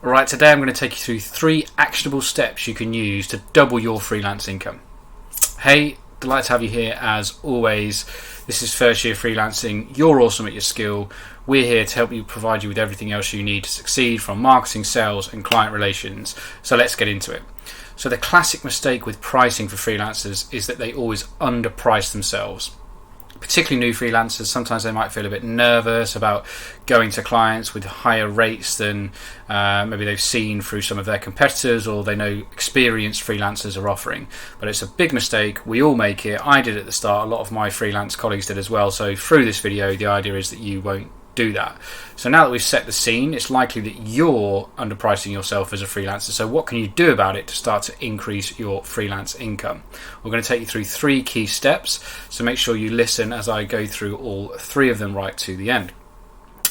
Alright, today I'm going to take you through 3 actionable steps you can use to double your freelance income. Hey, delighted to have you here as always. This is First Year Freelancing. You're awesome at your skill. We're here to help you, provide you with everything else you need to succeed, from marketing, sales and client relations. So let's get into it. So the classic mistake with pricing for freelancers is that they always underprice themselves. Particularly new freelancers, sometimes they might feel a bit nervous about going to clients with higher rates than maybe they've seen through some of their competitors, or they know experienced freelancers are offering. But it's a big mistake. We all make it. I did at the start. A lot of my freelance colleagues did as well. So through this video, the idea is that you won't do that. So now that we've set the scene, it's likely that you're underpricing yourself as a freelancer. So what can you do about it to start to increase your freelance income? We're going to take you through 3 key steps, so make sure you listen as I go through all 3 of them right to the end.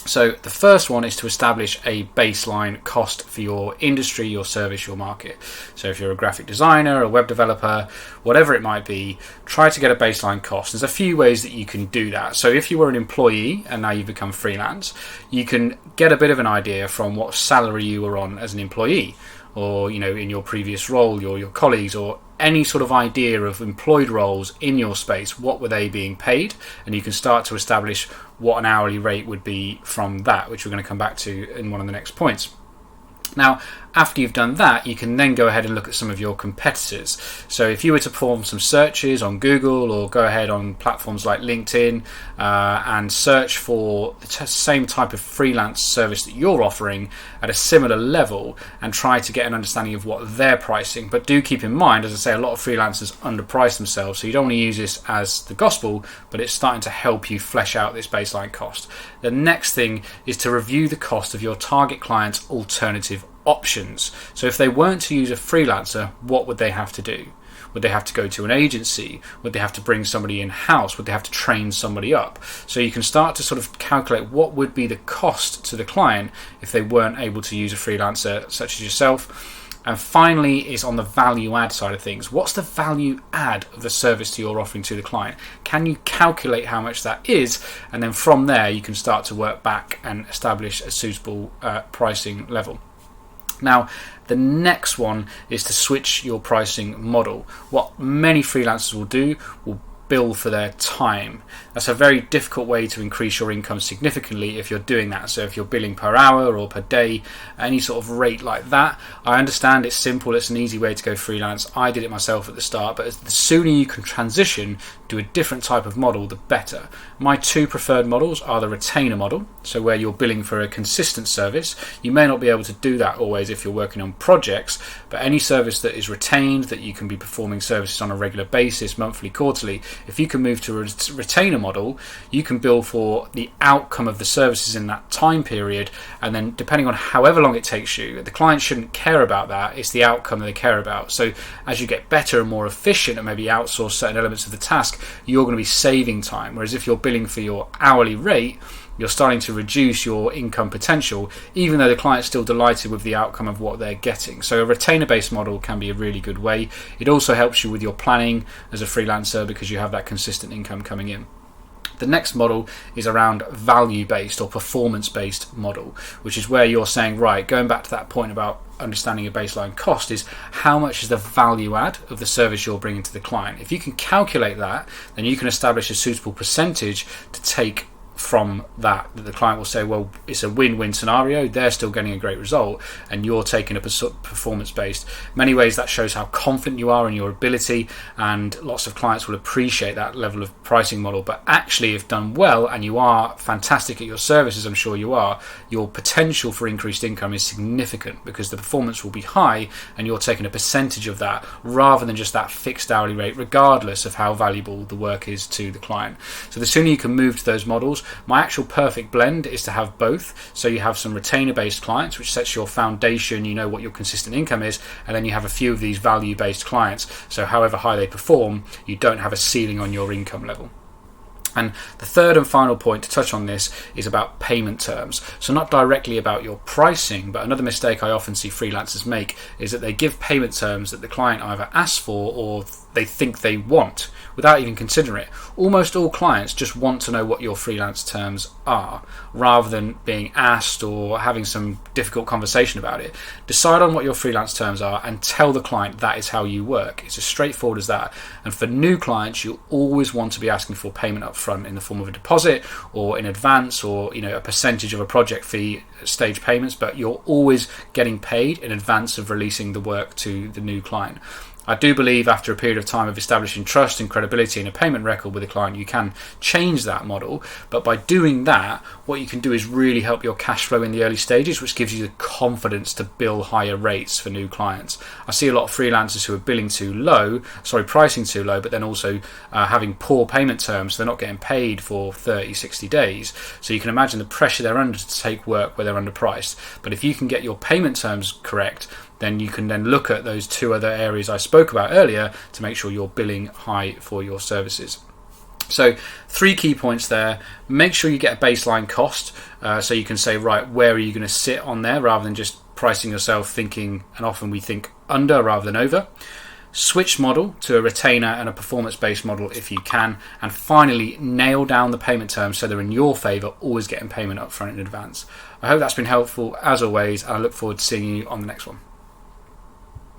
So the first one is to establish a baseline cost for your industry, your service, your market. So if you're a graphic designer, a web developer, whatever it might be, try to get a baseline cost. There's a few ways that you can do that. So if you were an employee and now you've become freelance, you can get a bit of an idea from what salary you were on as an employee, or in your previous role, your colleagues, or any sort of idea of employed roles in your space. What were they being paid? And you can start to establish what an hourly rate would be from that, which we're going to come back to in one of the next points. Now, after you've done that, you can then go ahead and look at some of your competitors. So if you were to perform some searches on Google, or go ahead on platforms like LinkedIn and search for the same type of freelance service that you're offering at a similar level, and try to get an understanding of what they're pricing. But do keep in mind, as I say, a lot of freelancers underprice themselves, so you don't want to use this as the gospel, but it's starting to help you flesh out this baseline cost. The next thing is to review the cost of your target client's alternative options. So if they weren't to use a freelancer, what would they have to do? Would they have to go to an agency? Would they have to bring somebody in-house? Would they have to train somebody up? So you can start to sort of calculate what would be the cost to the client if they weren't able to use a freelancer such as yourself. And finally is on the value add side of things. What's the value add of the service that you're offering to the client? Can you calculate how much that is? And then from there you can start to work back and establish a suitable pricing level. Now, the next one is to switch your pricing model. What many freelancers will do will bill for their time. That's a very difficult way to increase your income significantly if you're doing that. So if you're billing per hour or per day, any sort of rate like that, I understand it's simple, it's an easy way to go freelance. I did it myself at the start, but the sooner you can transition to a different type of model, the better. My 2 preferred models are the retainer model, so where you're billing for a consistent service. You may not be able to do that always if you're working on projects, but any service that is retained, that you can be performing services on a regular basis, monthly, quarterly, if you can move to a retainer model, you can bill for the outcome of the services in that time period, and then depending on however long it takes you, the client shouldn't care about that, it's the outcome that they care about. So as you get better and more efficient and maybe outsource certain elements of the task, you're going to be saving time. Whereas if you're billing for your hourly rate, you're starting to reduce your income potential, even though the client's still delighted with the outcome of what they're getting. So a retainer-based model can be a really good way. It also helps you with your planning as a freelancer because you have that consistent income coming in. The next model is around value-based or performance-based model, which is where you're saying, right, going back to that point about understanding a baseline cost, is how much is the value add of the service you're bringing to the client. If you can calculate that, then you can establish a suitable percentage to take from that the client will say, well, it's a win-win scenario, they're still getting a great result and you're taking a performance-based. Many ways that shows how confident you are in your ability, and lots of clients will appreciate that level of pricing model. But actually, if done well and you are fantastic at your services, I'm sure you are, your potential for increased income is significant because the performance will be high and you're taking a percentage of that rather than just that fixed hourly rate, regardless of how valuable the work is to the client. So the sooner you can move to those models, my actual perfect blend is to have both. So you have some retainer-based clients, which sets your foundation, you know what your consistent income is, and then you have a few of these value-based clients. So however high they perform, you don't have a ceiling on your income level. And the third and final point to touch on this is about payment terms. So not directly about your pricing, but another mistake I often see freelancers make is that they give payment terms that the client either asks for or they think they want without even considering it. Almost all clients just want to know what your freelance terms are rather than being asked or having some difficult conversation about it. Decide on what your freelance terms are and tell the client that is how you work. It's as straightforward as that. And for new clients, you'll always want to be asking for payment up front in the form of a deposit or in advance, or a percentage of a project fee, stage payments, but you're always getting paid in advance of releasing the work to the new client. I do believe after a period of time of establishing trust and credibility in a payment record with a client, you can change that model. But by doing that, what you can do is really help your cash flow in the early stages, which gives you the confidence to bill higher rates for new clients. I see a lot of freelancers who are pricing too low, but then also having poor payment terms. So they're not getting paid for 30, 60 days. So you can imagine the pressure they're under to take work where they're underpriced. But if you can get your payment terms correct, then you can then look at those two other areas I spoke about earlier to make sure you're billing high for your services. So 3 key points there. Make sure you get a baseline cost, so you can say, right, where are you going to sit on there, rather than just pricing yourself thinking, and often we think under rather than over. Switch model to a retainer and a performance-based model if you can. And finally, nail down the payment terms so they're in your favour, always getting payment up front in advance. I hope that's been helpful as always, and I look forward to seeing you on the next one.